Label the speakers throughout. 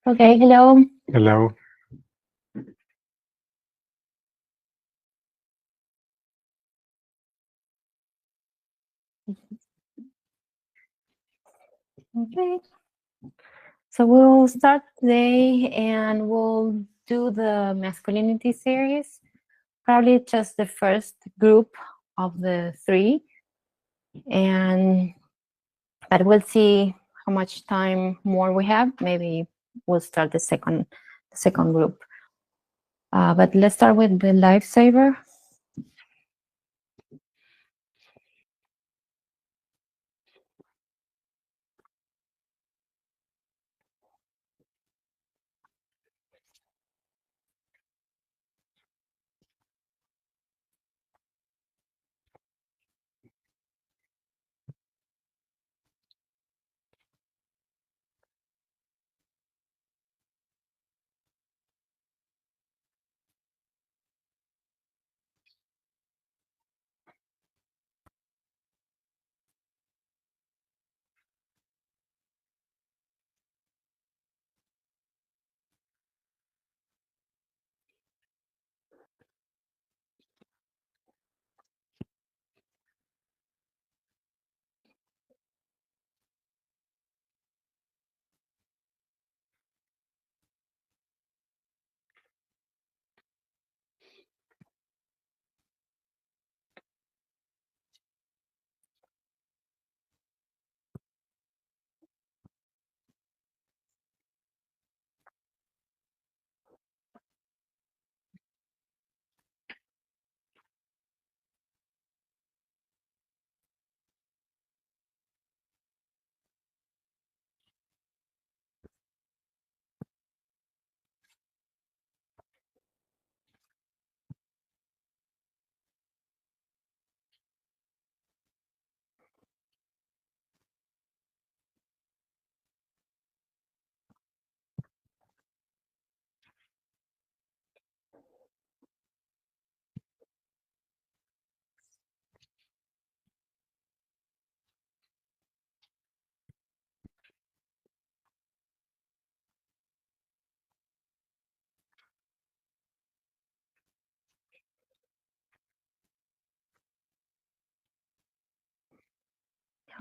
Speaker 1: Okay, hello.
Speaker 2: Hello.
Speaker 1: Okay. So we'll start today and we'll do the masculinity series. Probably just the first group of the three. But we'll see how much time more we have. Maybe we'll start the second group. But let's start with the lifesaver.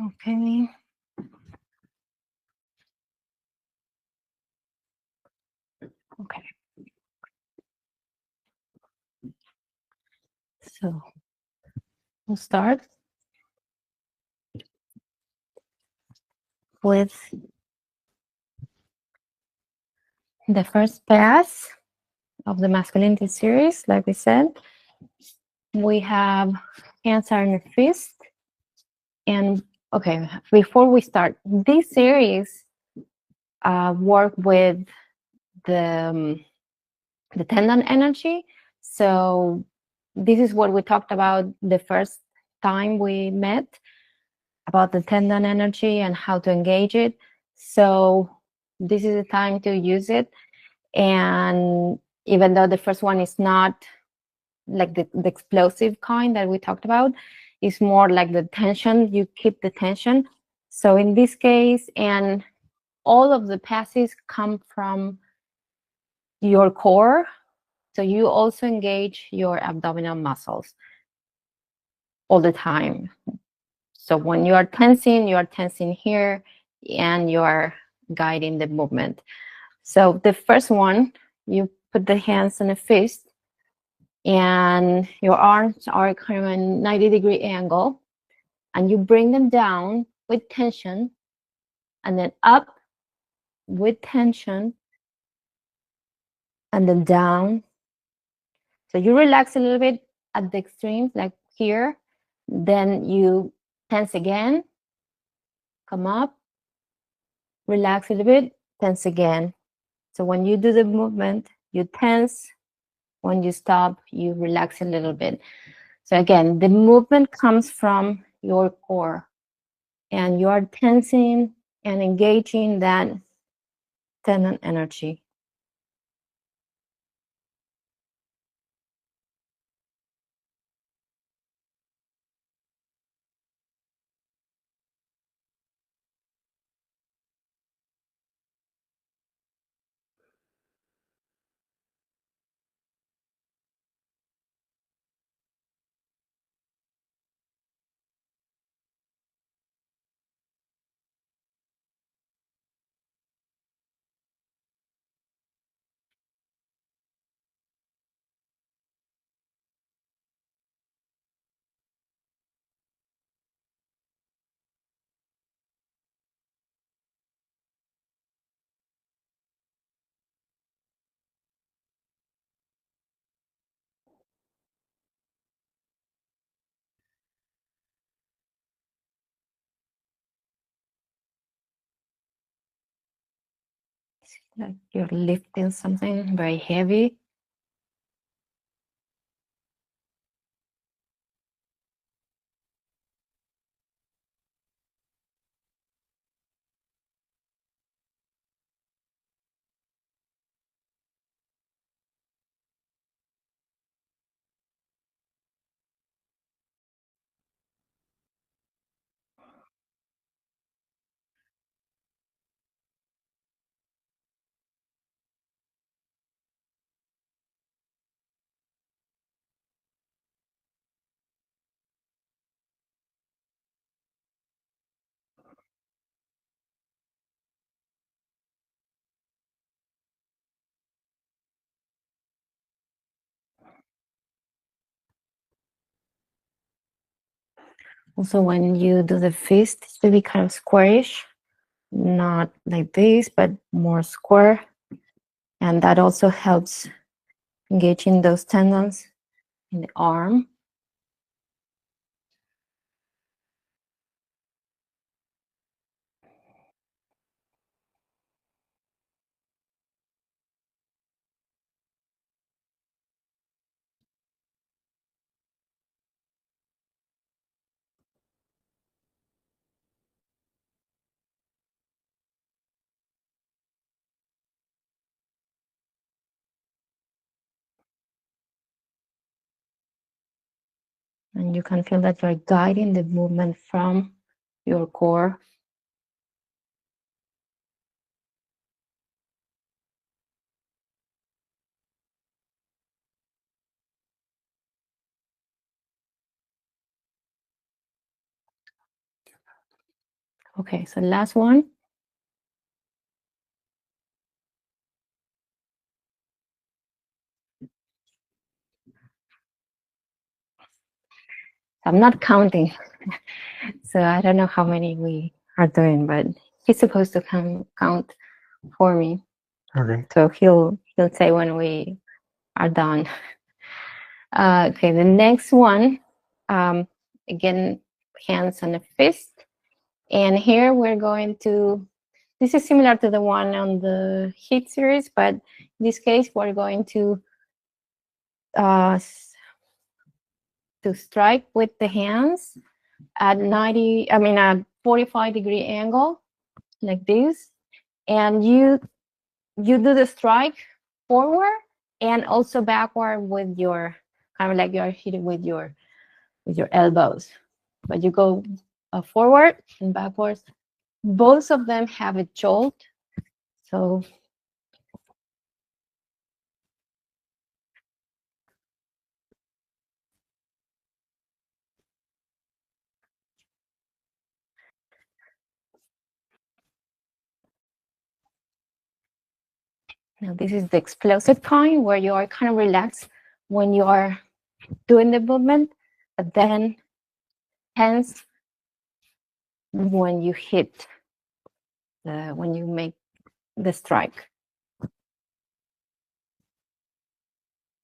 Speaker 1: Okay. Okay. So we'll start with the first pass of the masculinity series. Like we said, we have hands are in a fist. And okay, before we start, this series work with the tendon energy. So this is what we talked about the first time we met, about the tendon energy and how to engage it. So this is the time to use it. And even though the first one is not like the explosive kind that we talked about, it's more like the tension, you keep the tension. So in this case, and all of the passes come from your core, so you also engage your abdominal muscles all the time. So when you are tensing here and you are guiding the movement. So the first one, you put the hands in a fist and your arms are kind of a 90-degree angle, and you bring them down with tension and then up with tension and then down. So you relax a little bit at the extremes, like here. Then you tense again, come up, relax a little bit, tense again. So when you do the movement, you tense. When you stop, you relax a little bit. So again, the movement comes from your core, and you are tensing and engaging that tendon energy. like you're lifting something very heavy. Also, when you do the fist, it should be kind of squarish, not like this, but more square. And that also helps engaging those tendons in the arm. And you can feel that you're guiding the movement from your core. Okay, so last one. I'm not counting, so I don't know how many we are doing, but he's supposed to count for me.
Speaker 2: Okay.
Speaker 1: So he'll say when we are done. Okay, the next one, again, hands on a fist. And here we're going to, this is similar to the one on the HIT series, but in this case, we're going to strike with the hands at 45-degree angle, like this. And you do the strike forward and also backward with your, kind of like you're hitting with your elbows. But you go forward and backwards. Both of them have a jolt. So now this is the explosive kind where you are kind of relaxed when you are doing the movement, but then tense when you hit, when you make the strike.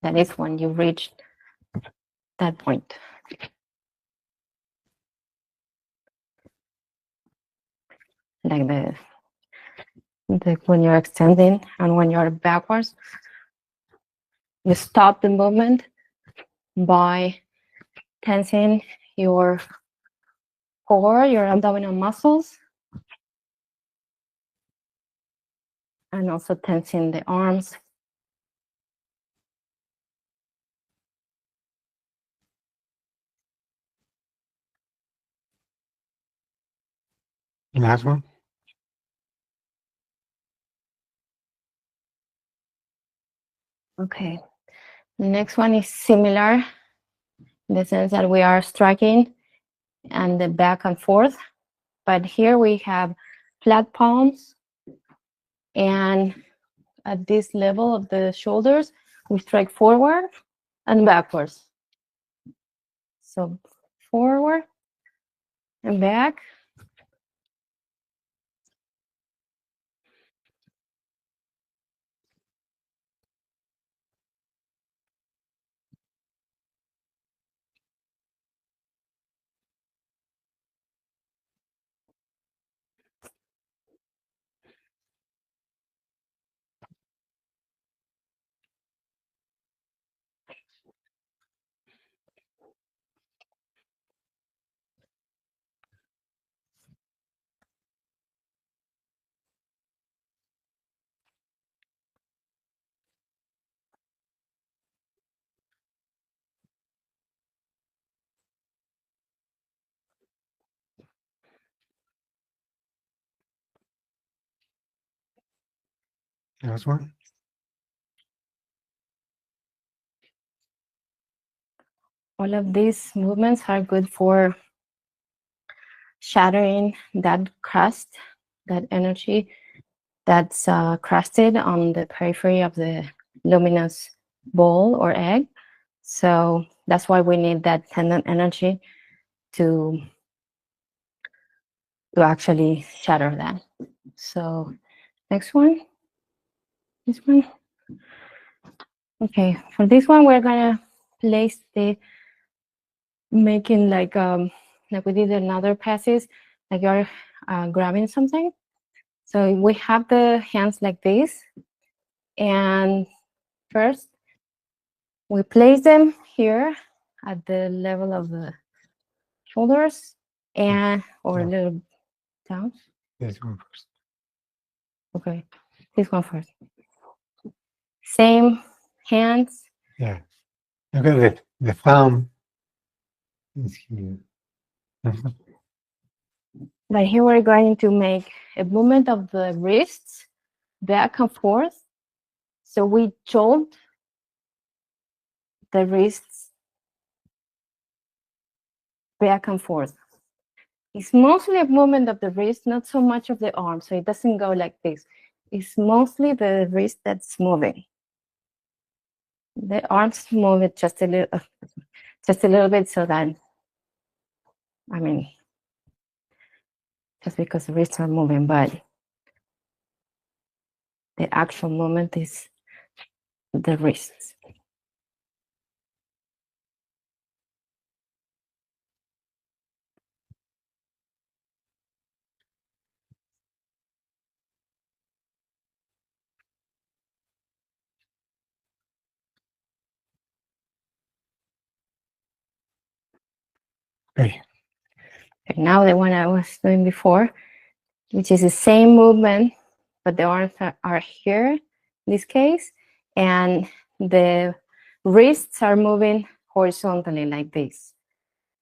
Speaker 1: That is when you reach that point. Like when you're extending and when you're backwards, you stop the movement by tensing your core, your abdominal muscles, and also tensing the arms.
Speaker 2: Last one.
Speaker 1: Okay. The next one is similar in the sense that we are striking and the back and forth, but here we have flat palms, and at this level of the shoulders, we strike forward and backwards. So forward and back.
Speaker 2: Last one.
Speaker 1: All of these movements are good for shattering that crust, that energy that's crusted on the periphery of the luminous ball or egg. So that's why we need that tendon energy to actually shatter that. So next one, this one. Okay, for this one, we're gonna place the making like we did in other passes, like you're grabbing something. So we have the hands like this, and first we place them here at the level of the shoulders and or a little down.
Speaker 2: This one first.
Speaker 1: Okay, this one first. Same hands.
Speaker 2: Yeah. Look at it. The thumb is here.
Speaker 1: But here we're going to make a movement of the wrists back and forth. So we jolt the wrists back and forth. It's mostly a movement of the wrist, not so much of the arm. So it doesn't go like this. It's mostly the wrist that's moving. The arms move it just a little bit so that, I mean, just because the wrists are moving, but the actual movement is the wrists.
Speaker 2: Okay.
Speaker 1: Okay, now the one I was doing before, which is the same movement, but the arms are here in this case, and the wrists are moving horizontally like this.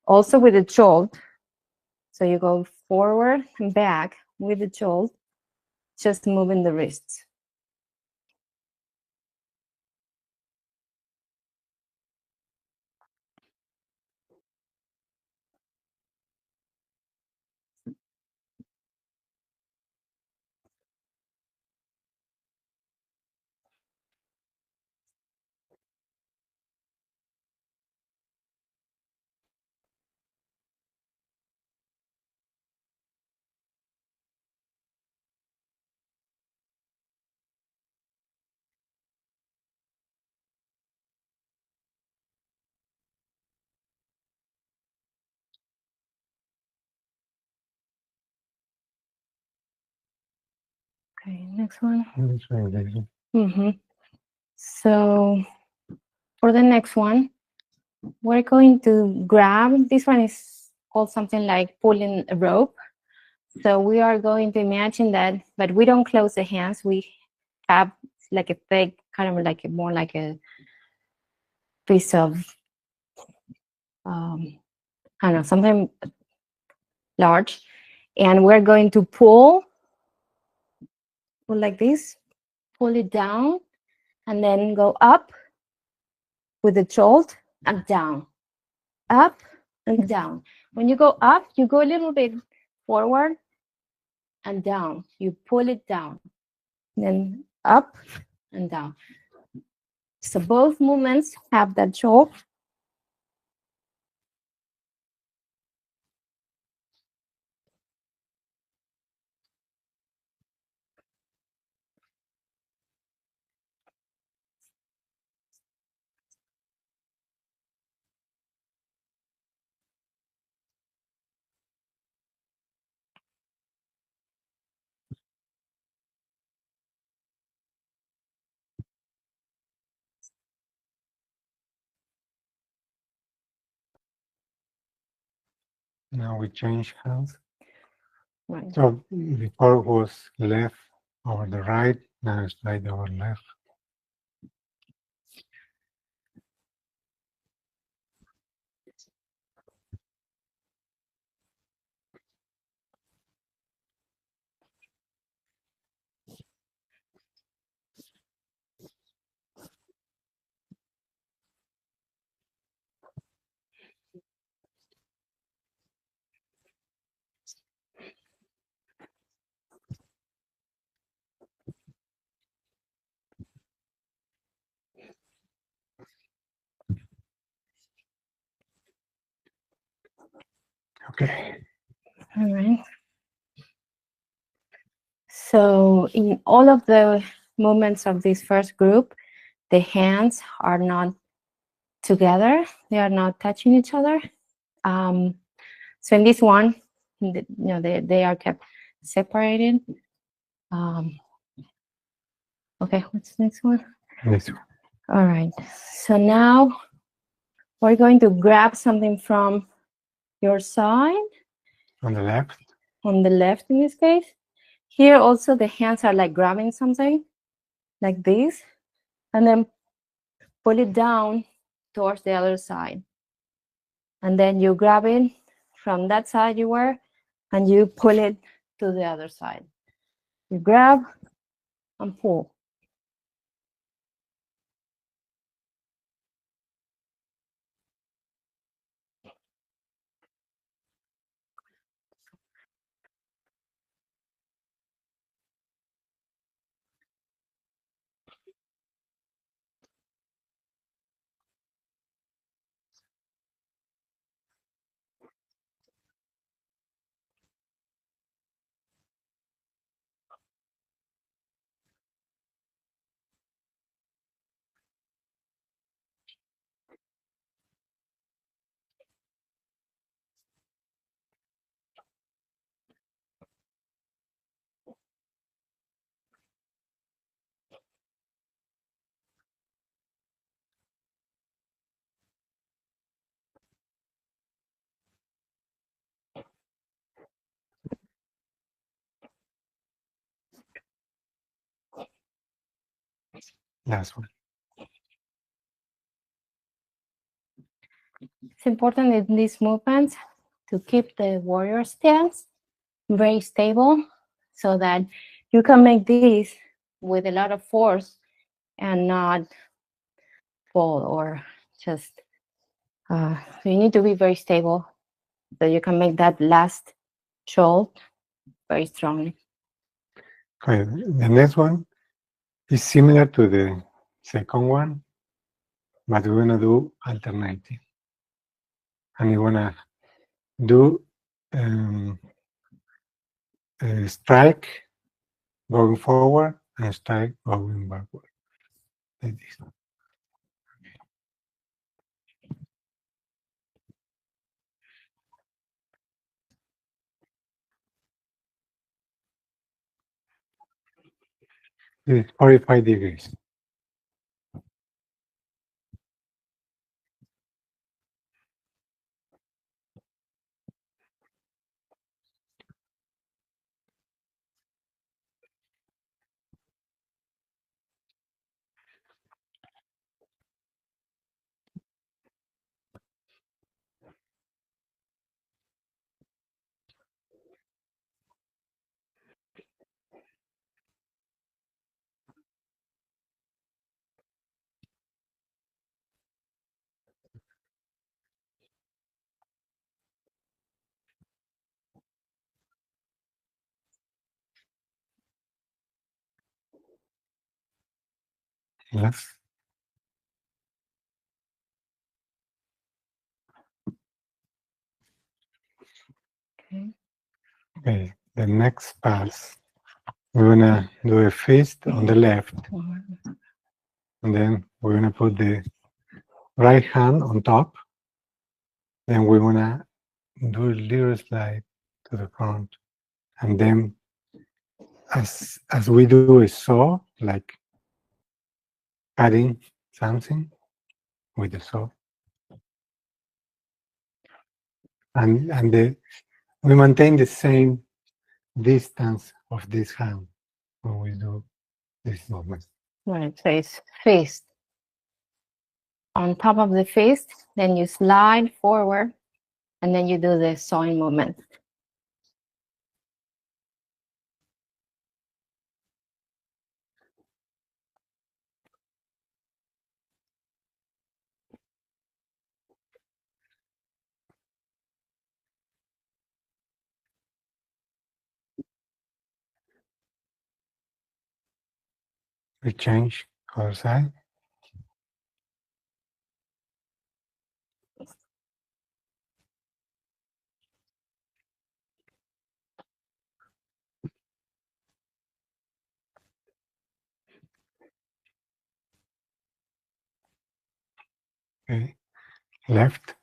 Speaker 1: Also with the jolt, so you go forward and back with the jolt, just moving the wrists. Okay, next one.
Speaker 2: This one, this one.
Speaker 1: Mm-hmm. So for the next one, we're going to grab, this one is called something like pulling a rope. So we are going to imagine that, but we don't close the hands. We have like a thick, kind of like more like a piece of, I don't know, something large. And we're going to pull like this, pull it down, and then go up with the jolt and down, up and down. When you go up, you go a little bit forward and down. You pull it down, then up and down. So both movements have that jolt.
Speaker 2: Now we change hands.
Speaker 1: Right.
Speaker 2: So before it was left over the right, now it's right over left. Okay.
Speaker 1: All right. So in all of the movements of this first group, the hands are not together. They are not touching each other. So in this one, they are kept separated. Okay, what's the next one?
Speaker 2: This one.
Speaker 1: All right. So now we're going to grab something from your side.
Speaker 2: On the left.
Speaker 1: On the left in this case. Here also the hands are like grabbing something like this, and then pull it down towards the other side. And then you grab it from that side you were, and you pull it to the other side. You grab and pull.
Speaker 2: Last one.
Speaker 1: It's important in these movements to keep the warrior stance very stable so that you can make this with a lot of force and not fall or just, you need to be very stable so you can make that last jolt very strongly.
Speaker 2: Okay. The next one is similar to the second one, but we're gonna do alternating. And you're gonna do strike going forward and strike going backward. Like this. It's 45 degrees. Yes.
Speaker 1: Okay.
Speaker 2: Okay. The next pass, we're gonna do a fist on the left, and then we're gonna put the right hand on top. Then we're gonna do a little slide to the front, and then as we do a saw, like cutting something with the saw, and we maintain the same distance of this hand when we do this movement.
Speaker 1: Right, so it's fist. On top of the fist, then you slide forward, and then you do the sawing movement.
Speaker 2: We change other side. Okay. Left.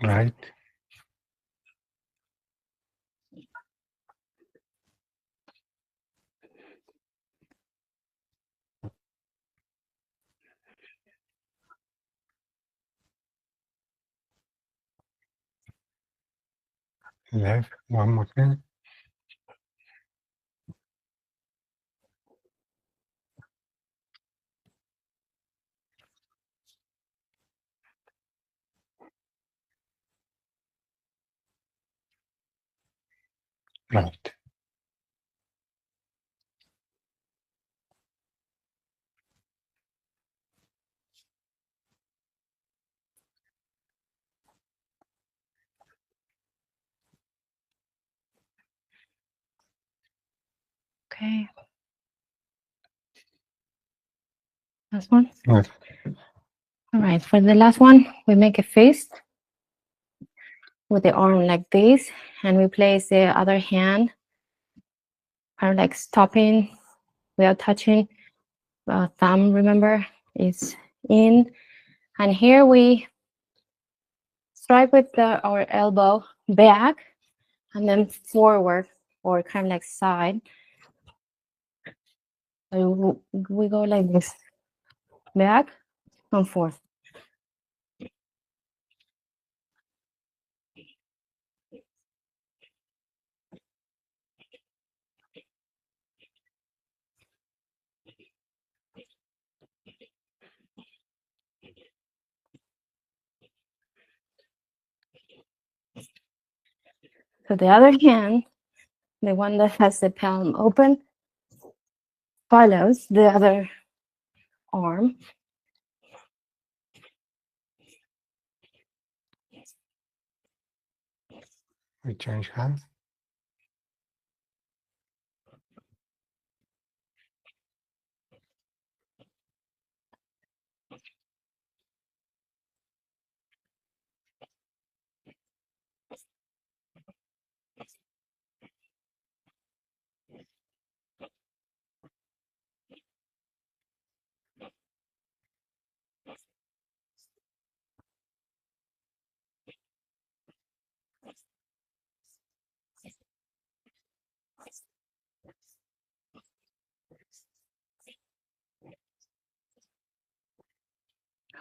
Speaker 2: Right. Left. One more time. Right.
Speaker 1: Okay. Last one.
Speaker 2: Right.
Speaker 1: All right. For the last one, we make a fist with the arm like this, and we place the other hand kind of like stopping without touching. Thumb, remember, is in. And here we strike with our elbow back and then forward, or kind of like side. So we go like this, back and forth. So the other hand, the one that has the palm open, follows the other arm.
Speaker 2: We change hands.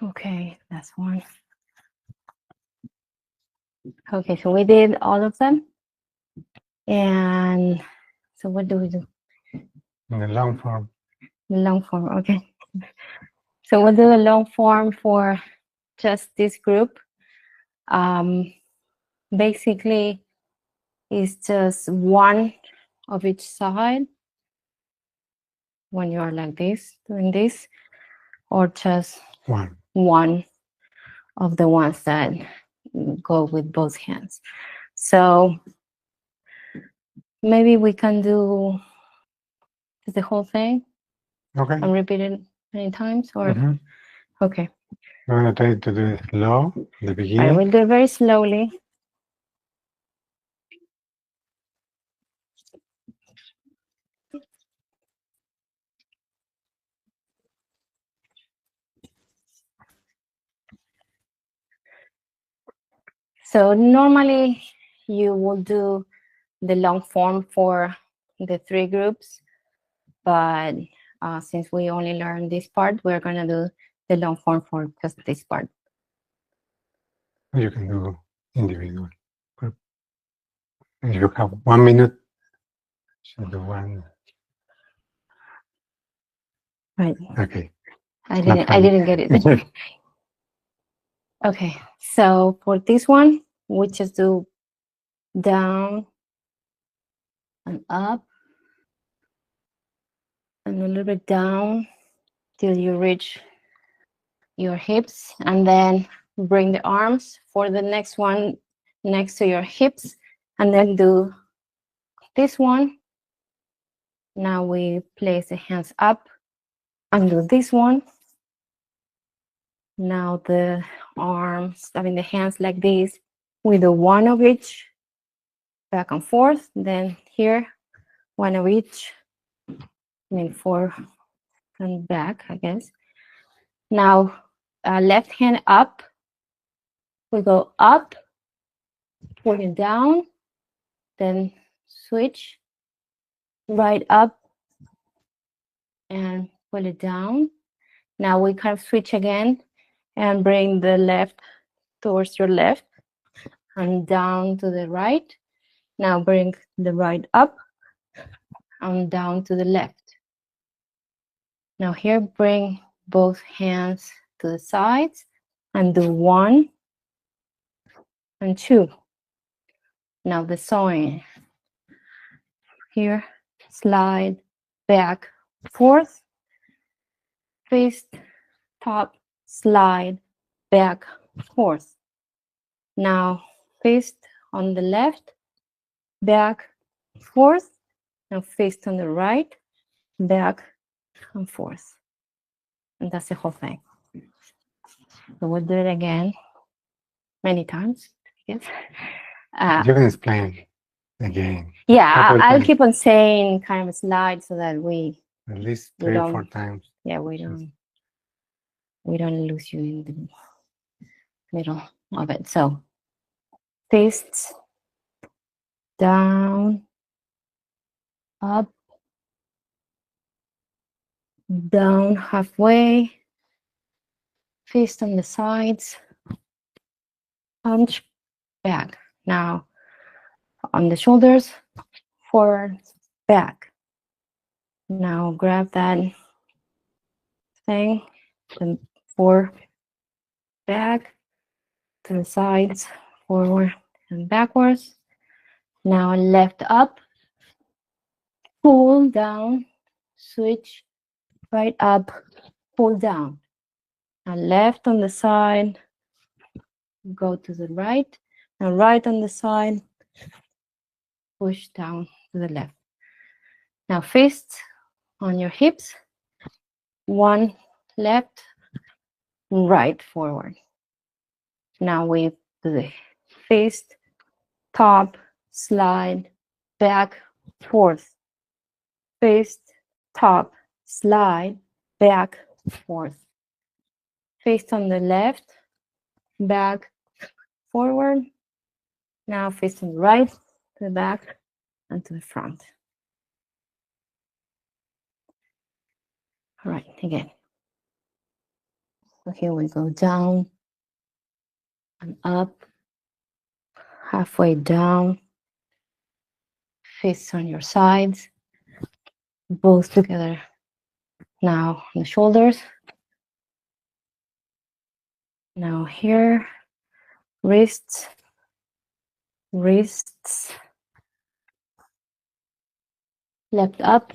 Speaker 1: Okay, that's one. Okay, so we did all of them. And so what do we do?
Speaker 2: In the long form.
Speaker 1: The long form, okay. So we'll do the long form for just this group. Basically, it's just one of each side when you are like this, doing this, or just one of the ones that go with both hands. So maybe we can do the whole thing.
Speaker 2: Okay.
Speaker 1: And repeat it many times, or okay.
Speaker 2: I'm going to try to do it slow at the beginning.
Speaker 1: I will do it very slowly. So normally you will do the long form for the three groups, but since we only learned this part, we're going to do the long form for just this part.
Speaker 2: You can do individual. If you have 1 minute, should do one.
Speaker 1: Right.
Speaker 2: Okay.
Speaker 1: I didn't get it. Okay. So for this one, we just do down and up and a little bit down till you reach your hips, and then bring the arms for the next one next to your hips, and then do this one. Now we place the hands up and do this one, Now the arms, the hands like this, with the one of each, back and forth. Then here, one of each, forth and back, I guess. Now, left hand up. We go up, pull it down, then switch, right up, and pull it down. Now we kind of switch again and bring the left towards your left and down to the right. Now bring the right up and down to the left. Now here, bring both hands to the sides and do 1 and 2. Now the sewing. Here, slide back, forth, fist, top, slide, back, forth. Now fist on the left, back, forth. Now fist on the right, back and forth. And that's the whole thing. So we'll do it again many times, I guess.
Speaker 2: You can explain again.
Speaker 1: Yeah, I'll keep on saying kind of slide so that we
Speaker 2: at least 3 or 4 times.
Speaker 1: Yeah, we don't lose you in the middle of it. So fists down, up, down halfway, fist on the sides, punch back. Now on the shoulders, forward, back. Now grab that thing and forward, back, to the sides, forward and backwards. Now left up, pull down, switch, right up, pull down. And left on the side, go to the right, and right on the side, push down to the left. Now fists on your hips, 1 left, right, forward. Now we do the fist, top, slide, back, forth. Fist, top, slide, back, forth. Fist on the left, back, forward. Now fist on the right, to the back, and to the front. All right, again. So here we go, down and up, halfway down, fists on your sides, both together. Now on the shoulders. Now here, wrists, left up,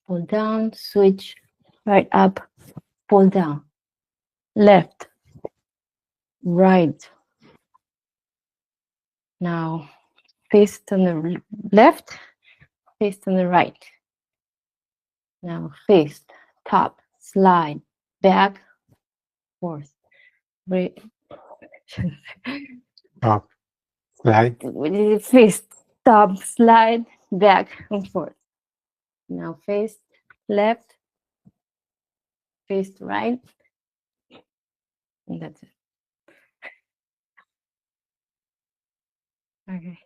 Speaker 1: pull down, switch, right up, pull down, left, right. Now fist on the left, fist on the right. Now fist, top, slide, back, forth.
Speaker 2: Top, slide.
Speaker 1: Fist, top, slide, back and forth. Now fist left, fist right, and that's it. Okay.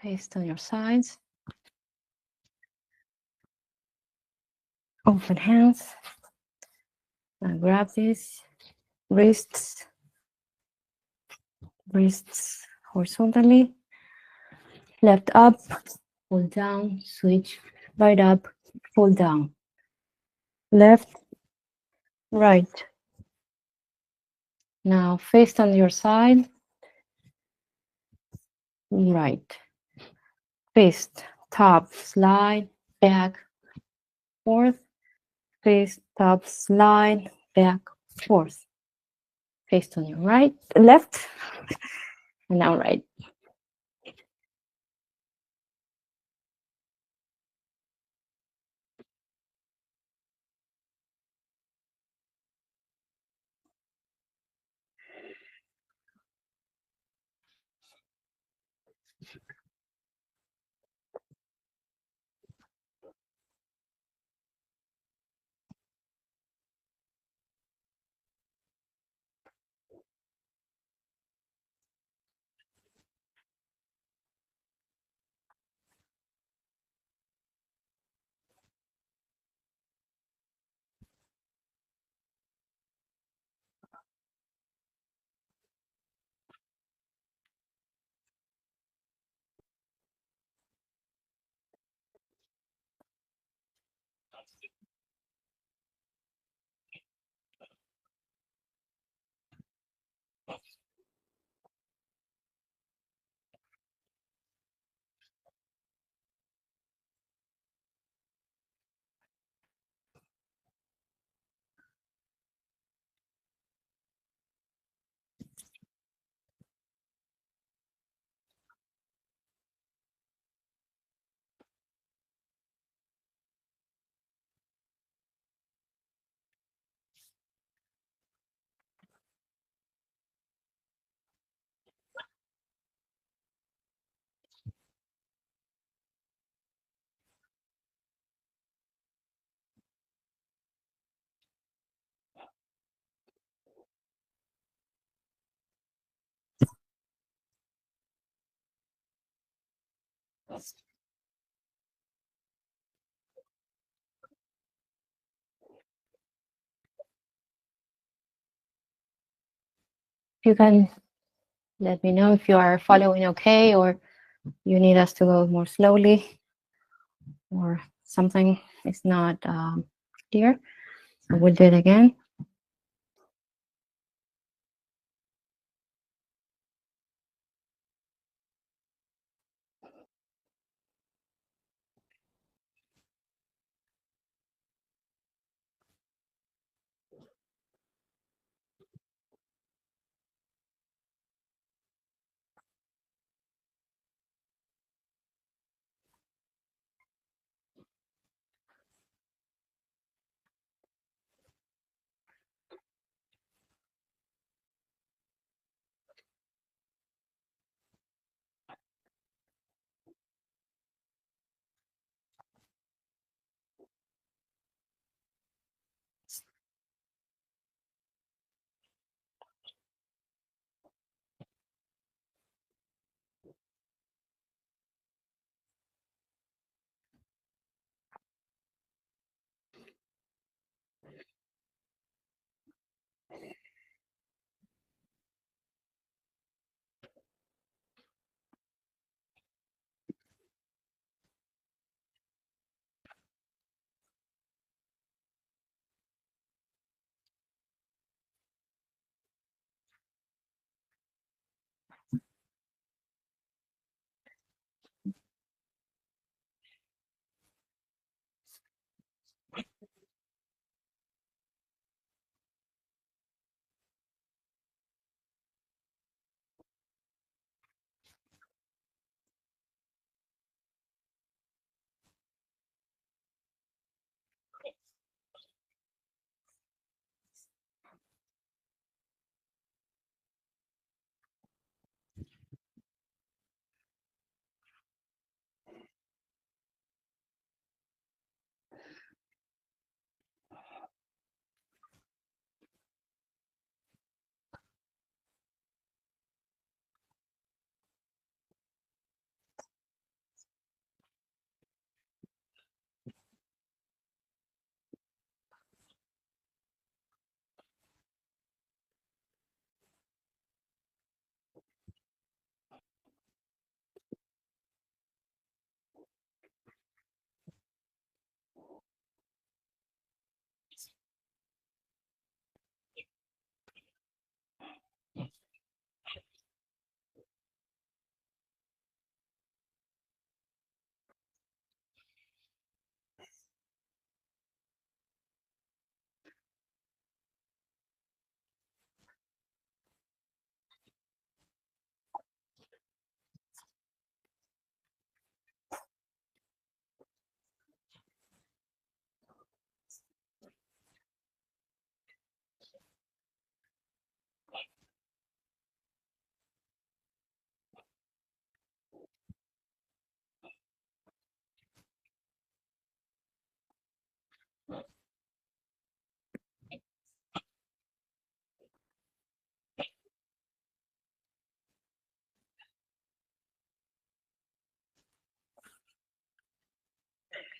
Speaker 1: Fist on your sides. Open hands. Now grab this. Wrists horizontally. Left up, pull down, switch, right up, pull down. Left, right. Now fist on your side. Right. Fist, top, slide, back, forth. Fist, top, slide, back, forth. Fist on your right, left, and now right. You can let me know if you are following okay, or you need us to go more slowly, or something is not clear. So we'll do it again.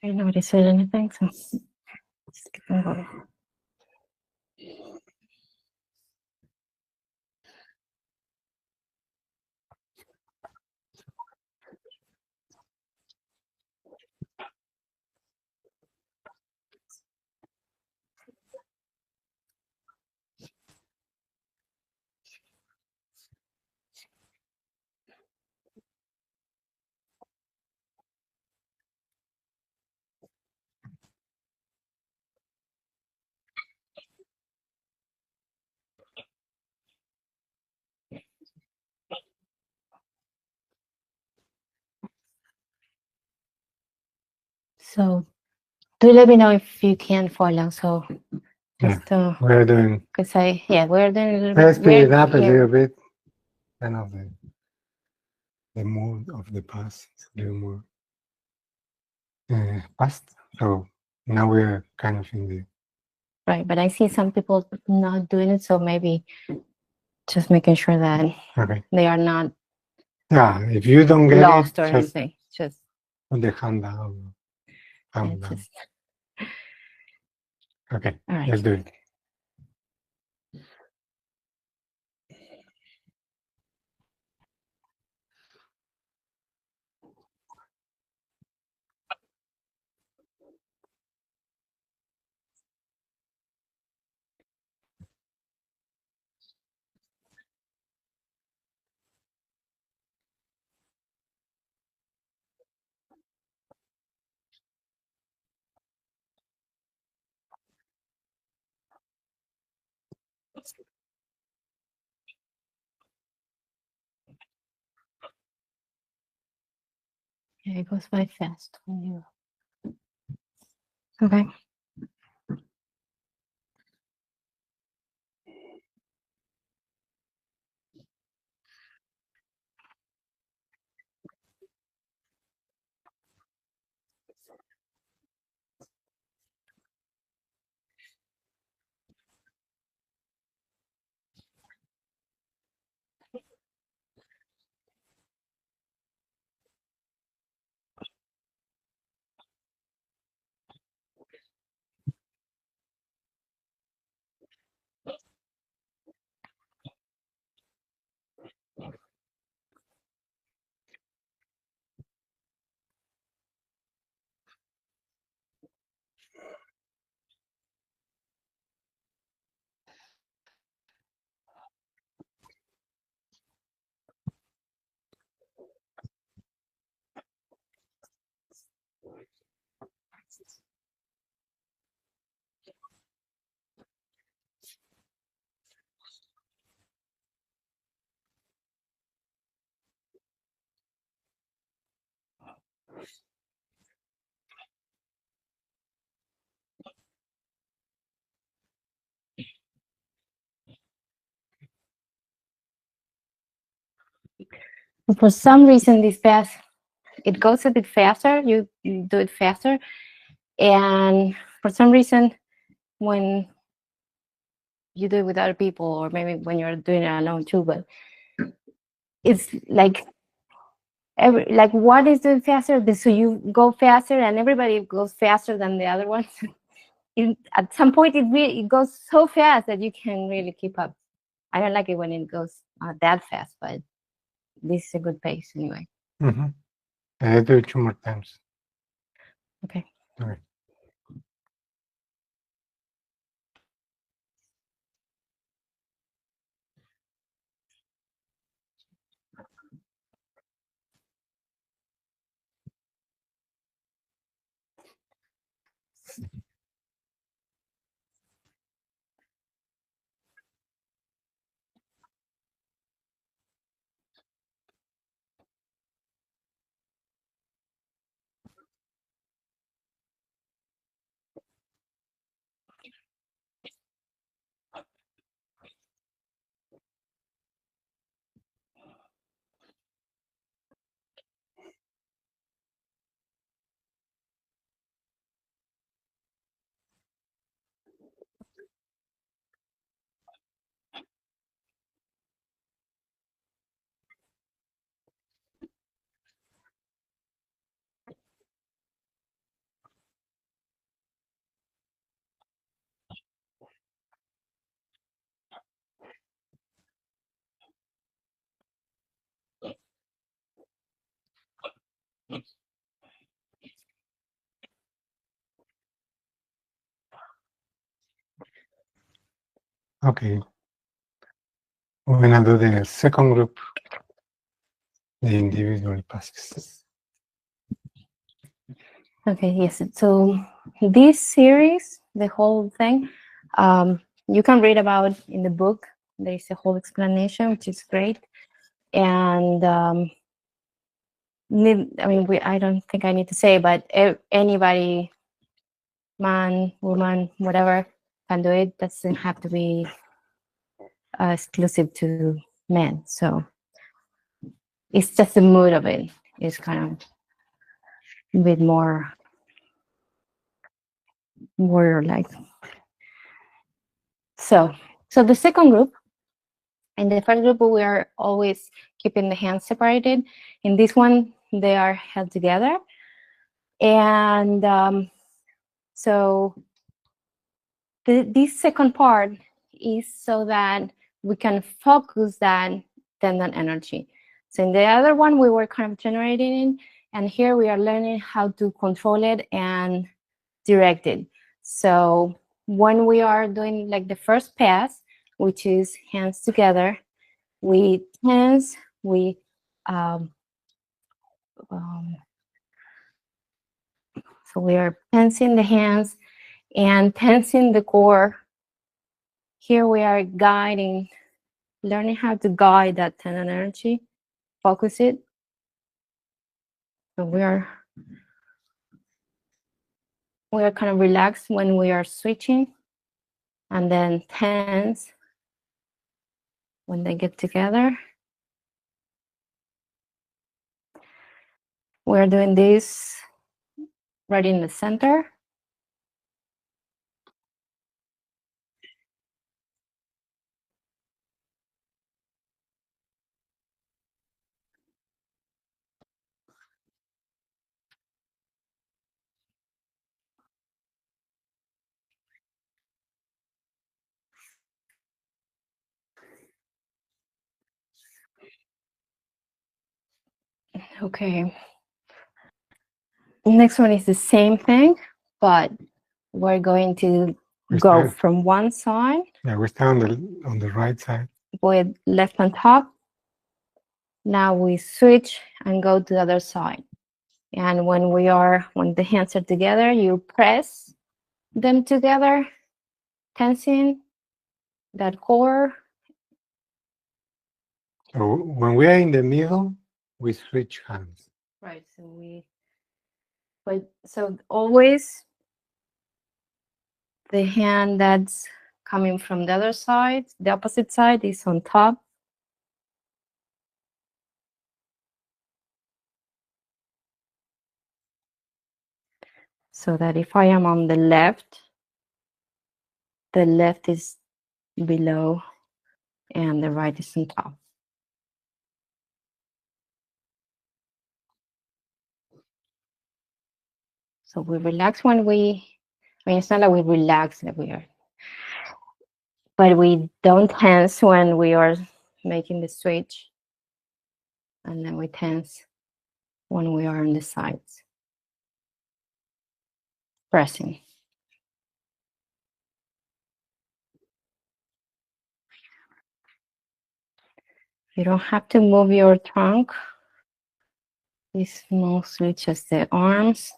Speaker 1: Nobody said anything, so just keep on going. So do let me know if you can follow. So
Speaker 2: Yeah,
Speaker 1: just to,
Speaker 2: we're doing.
Speaker 1: because we're doing a little
Speaker 2: Let's
Speaker 1: bit.
Speaker 2: speed it
Speaker 1: we're
Speaker 2: up a
Speaker 1: here.
Speaker 2: little bit. Kind of the mood of the past, a little more past. So now we're kind of in the.
Speaker 1: Right, but I see some people not doing it, so maybe just making sure that
Speaker 2: Okay.
Speaker 1: they are not
Speaker 2: Yeah, if you don't get
Speaker 1: lost
Speaker 2: it,
Speaker 1: or
Speaker 2: just
Speaker 1: anything. Just
Speaker 2: put the hand down. Hand
Speaker 1: it's
Speaker 2: down.
Speaker 1: just
Speaker 2: Okay,
Speaker 1: all right.
Speaker 2: let's do it.
Speaker 1: Yeah, it goes by fast when you. Okay. For some reason, this fast, it goes a bit faster. You do it faster, and for some reason, when you do it with other people, or maybe when you're doing it alone too, but it's like one is doing faster, so you go faster, and everybody goes faster than the other ones. At some point, it goes so fast that you can really keep up. I don't like it when it goes that fast, but this is a good pace anyway.
Speaker 2: Mm-hmm. Let's do it 2 more times.
Speaker 1: Okay.
Speaker 2: Okay. Okay. We're gonna do the second group, the individual passes.
Speaker 1: Okay, yes. So this series, the whole thing, you can read about in the book. There is a whole explanation, which is great. And I don't think I need to say, but anybody, man, woman, whatever, can do it. Doesn't have to be exclusive to men. So it's just the mood of it. It's kind of a bit more like. So the second group, in the first group, we are always keeping the hands separated. In this one, they are held together. And so this second part is so that we can focus that tendon energy. So in the other one, we were kind of generating it, and here we are learning how to control it and direct it. So when we are doing like the first pass, which is hands together, we tense, so we are tensing the hands and tensing the core. Here we are guiding, learning how to guide that tendon energy, focus it. So we are kind of relaxed when we are switching, and then tense when they get together. We're doing this right in the center. Okay. Next one is the same thing, but we're going to go from one side.
Speaker 2: Yeah, we stand on the right side.
Speaker 1: With left on top. Now we switch and go to the other side. And when the hands are together, you press them together, tensing that core.
Speaker 2: So when we are in the middle, we switch hands.
Speaker 1: Right. So always the hand that's coming from the other side, the opposite side, is on top. So that if I am on the left is below and the right is on top. So we relax when it's not like we relax that we are, but we don't tense when we are making the switch. And then we tense when we are on the sides, pressing. You don't have to move your trunk. It's mostly just the arms.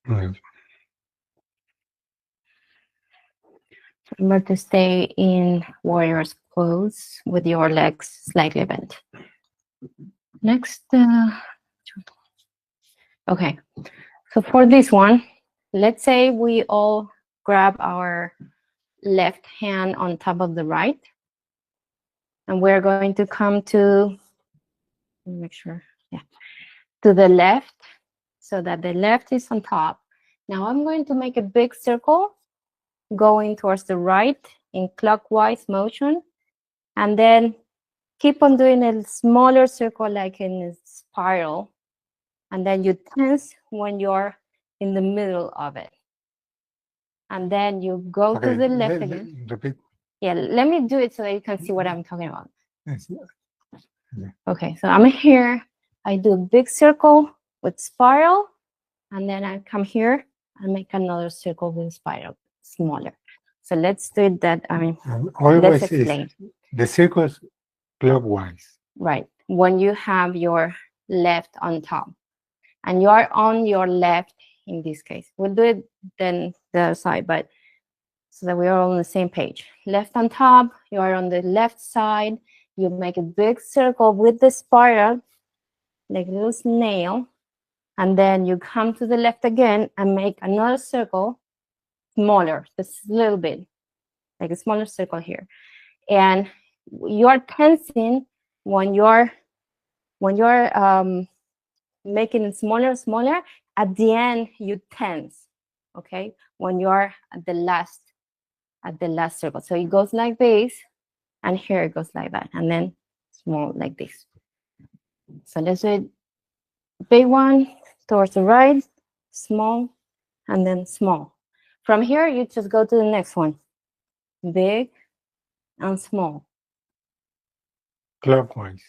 Speaker 2: Right.
Speaker 1: Remember to stay in warrior's pose with your legs slightly bent. Next, okay. So for this one, let's say we all grab our left hand on top of the right, and we're going to come to, make sure, yeah, to the left, so that the left is on top. Now I'm going to make a big circle going towards the right in clockwise motion, and then keep on doing a smaller circle like in a spiral, and then you tense when you're in the middle of it. And then you go to the left again.
Speaker 2: Repeat.
Speaker 1: Yeah, let me do it so that you can see what I'm talking about.
Speaker 2: Yes.
Speaker 1: Okay, so I'm here. I do a big circle with spiral, and then I come here and make another circle with spiral, smaller. So let's do it that,
Speaker 2: Always
Speaker 1: let's explain.
Speaker 2: the circles clockwise.
Speaker 1: Right. When you have your left on top. And you are on your left in this case. We'll do it then the other side, but so that we are all on the same page. Left on top, you are on the left side. You make a big circle with the spiral, like a little snail. And then you come to the left again and make another circle, smaller, just a little bit, like a smaller circle here. And you're tensing when you're making it smaller. At the end, you tense, okay? When you're at the last circle. So it goes like this, and here it goes like that, and then small like this. So let's do it. Big one towards the right, small, and then small. From here, you just go to the next one. Big and small.
Speaker 2: Clockwise.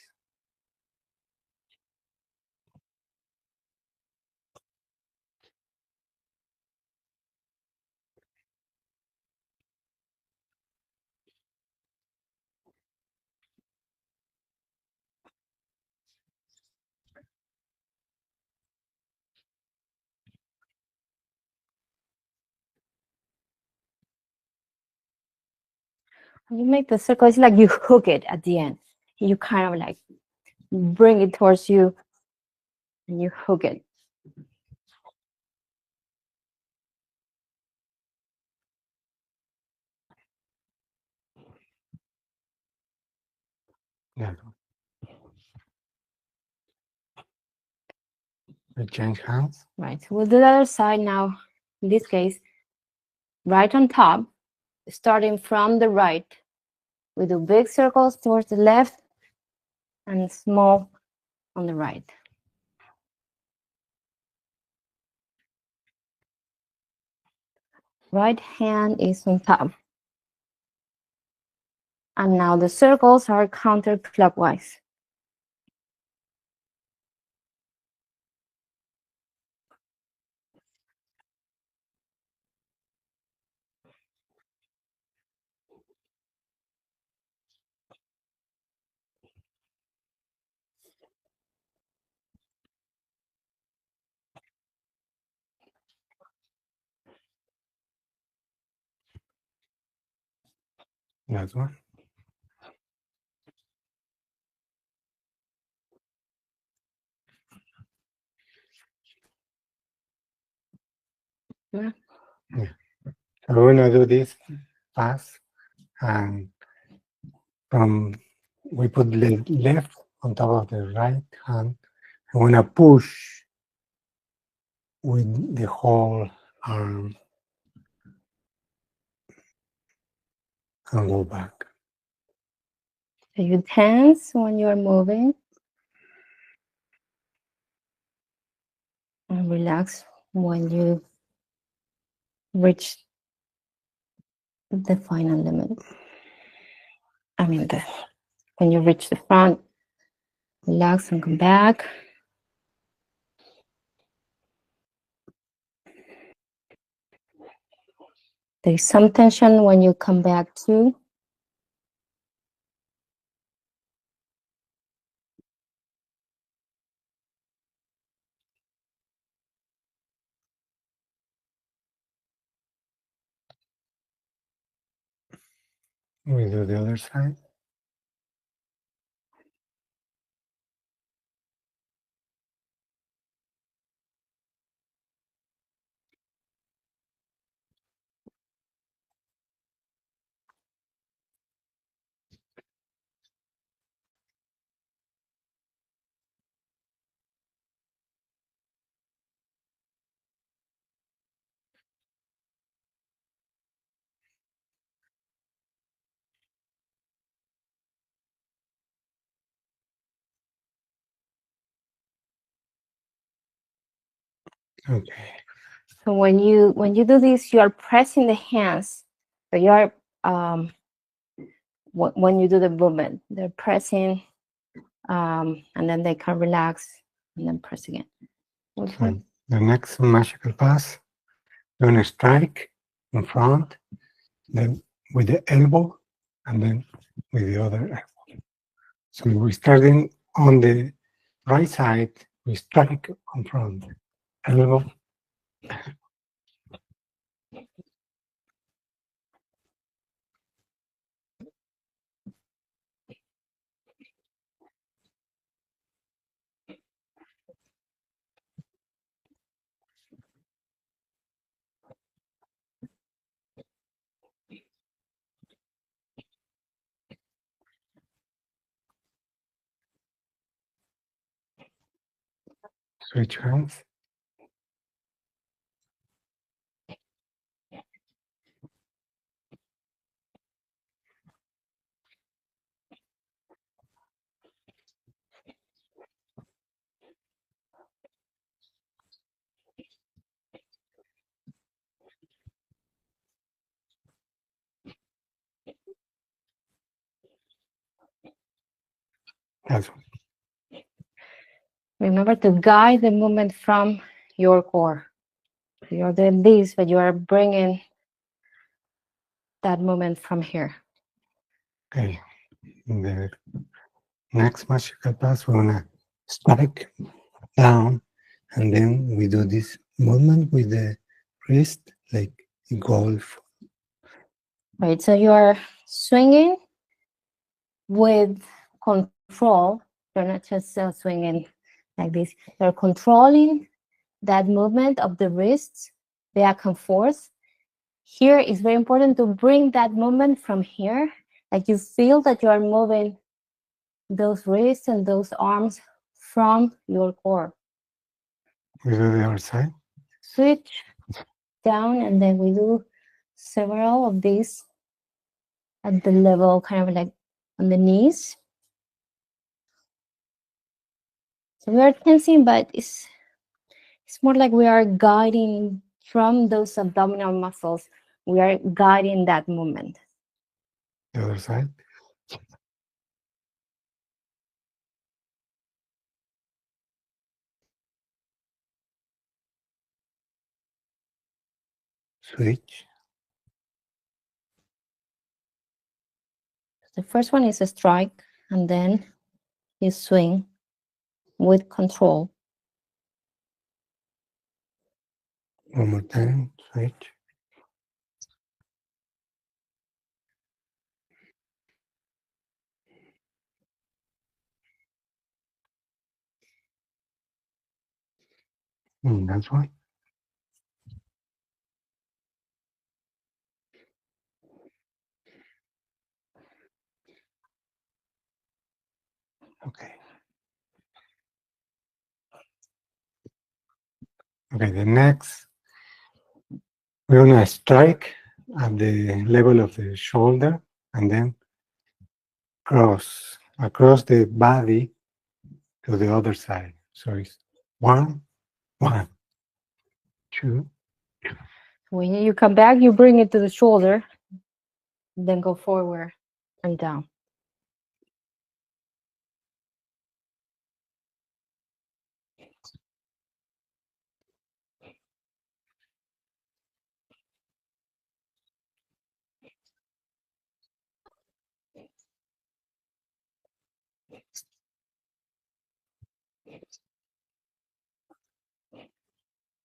Speaker 1: You make the circle, it's like you hook it at the end. You kind of like bring it towards you and you hook it.
Speaker 2: Yeah. We change hands.
Speaker 1: Right, so we'll do the other side now. In this case, right on top, starting from the right. We do big circles towards the left and small on the right. Right hand is on top. And now the circles are counterclockwise.
Speaker 2: That's one.
Speaker 1: Yeah.
Speaker 2: Yeah. So we're gonna do this pass, and we put the left on top of the right hand. I wanna push with the whole arm and go back.
Speaker 1: So you tense when you're moving. And relax when you reach the final limit. I mean, when you reach the front, relax and come back. There's some tension when you come back too.
Speaker 2: We do the other side. Okay.
Speaker 1: So when you do this, you are pressing the hands. So you are when you do the movement, they're pressing, and then they can relax and then press again. Which one?
Speaker 2: The next magical pass, you're gonna strike in front, then with the elbow, and then with the other elbow. So we're starting on the right side, we strike on front. And we go. Switch hands. That's
Speaker 1: Remember to guide the movement from your core. You're doing this, but you are bringing that movement from here.
Speaker 2: okay. In the next magical pass, we're gonna strike down, and then we do this movement with the wrist, like golf.
Speaker 1: Right, so you are swinging with control. You're not just swinging like this. You're controlling that movement of the wrists back and forth. Here it's very important to bring that movement from here. Like you feel that you are moving those wrists and those arms from your core.
Speaker 2: We do the other side.
Speaker 1: Switch down, and then we do several of these at the level, kind of like on the knees. So we are tensing, but it's more like we are guiding from those abdominal muscles. We are guiding that movement.
Speaker 2: The other side. Switch.
Speaker 1: The first one is a strike, and then you swing with control.
Speaker 2: One more time. Switch. That's one. Okay. Okay, the next, we're gonna strike at the level of the shoulder and then cross across the body to the other side. So it's 1, 1, 2.
Speaker 1: When you come back, you bring it to the shoulder, then go forward and down.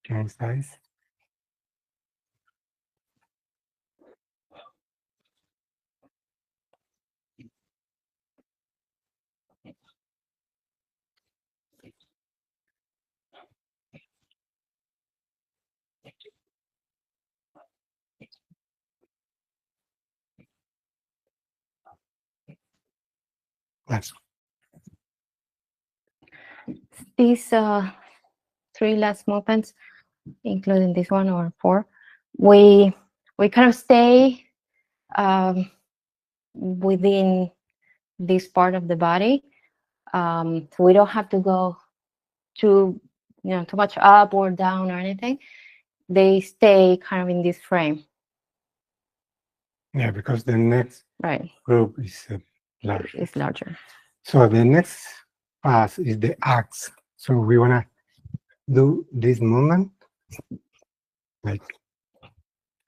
Speaker 2: Change size. That's
Speaker 1: These 3 last movements, including this one or 4, we kind of stay within this part of the body. So we don't have to go too much up or down or anything. They stay kind of in this frame.
Speaker 2: yeah, because the next
Speaker 1: Right.
Speaker 2: group is larger.
Speaker 1: It's larger.
Speaker 2: So the next pass is the axe. So we wanna do this movement like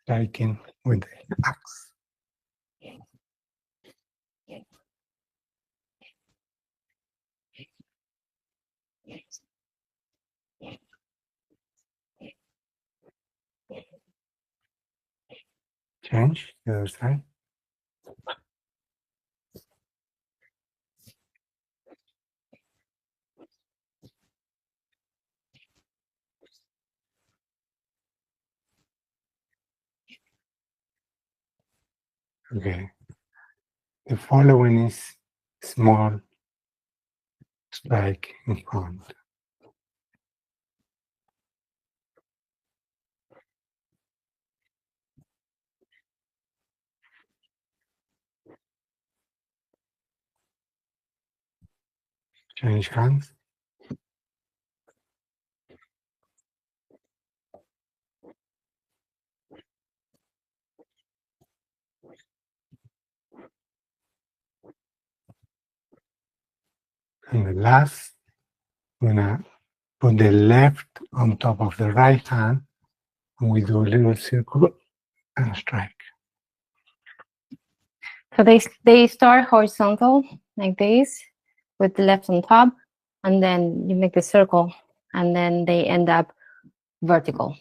Speaker 2: striking with the axe. change the other side. Okay. The following is small strike in front. Change hands. And the last, we're gonna put the left on top of the right hand, and we do a little circle and strike.
Speaker 1: So they start horizontal like this with the left on top, and then you make the circle, and then they end up vertical.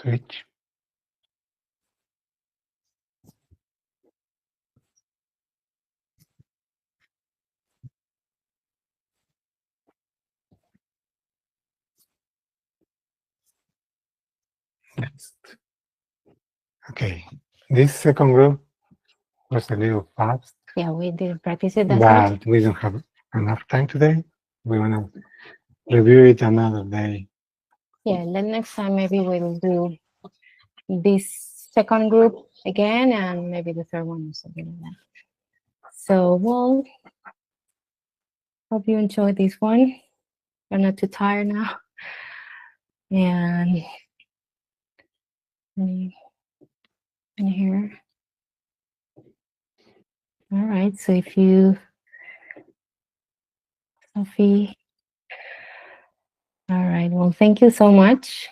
Speaker 2: Switch. Next. Okay. This second group was a little fast,
Speaker 1: Yeah, we did practice it. That's right.
Speaker 2: but we don't have enough time today. We want to review it another day.
Speaker 1: Yeah, then next time maybe we'll do this second group again, and maybe the third one or something like that. So we'll hope you enjoyed this one. You're not too tired now. And in here. All right, so if you, Sophie. All right, well, thank you so much.